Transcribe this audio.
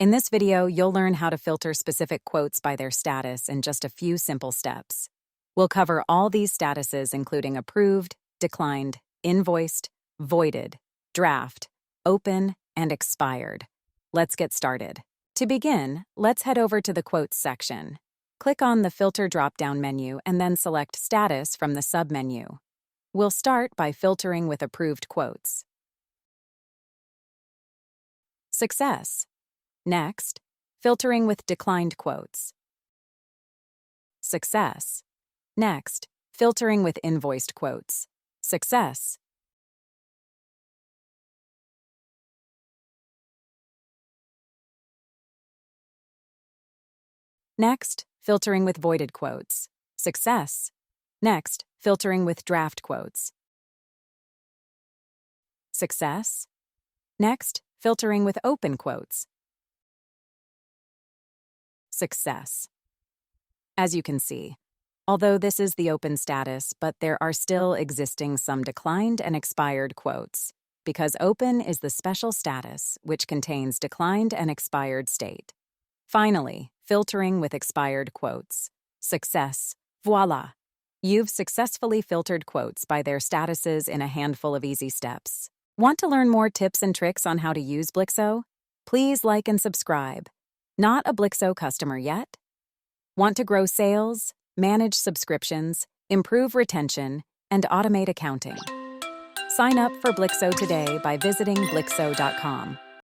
In this video, you'll learn how to filter specific quotes by their status in just a few simple steps. We'll cover all these statuses, including approved, declined, invoiced, voided, draft, open, and expired. Let's get started. To begin, let's head over to the Quotes section. Click on the Filter drop-down menu and then select Status from the sub-menu. We'll start by filtering with approved quotes. Success. Next, filtering with declined quotes. Success. Next, filtering with invoiced quotes. Success. Next, filtering with voided quotes. Success. Next, filtering with draft quotes. Success. Next, filtering with open quotes. Success. As you can see, although this is the open status, but there are still existing some declined and expired quotes, because open is the special status which contains declined and expired state. Finally, filtering with expired quotes. Success. Voila! You've successfully filtered quotes by their statuses in a handful of easy steps. Want to learn more tips and tricks on how to use Blixo? Please like and subscribe. Not a Blixo customer yet? Want to grow sales, manage subscriptions, improve retention, and automate accounting? Sign up for Blixo today by visiting Blixo.com.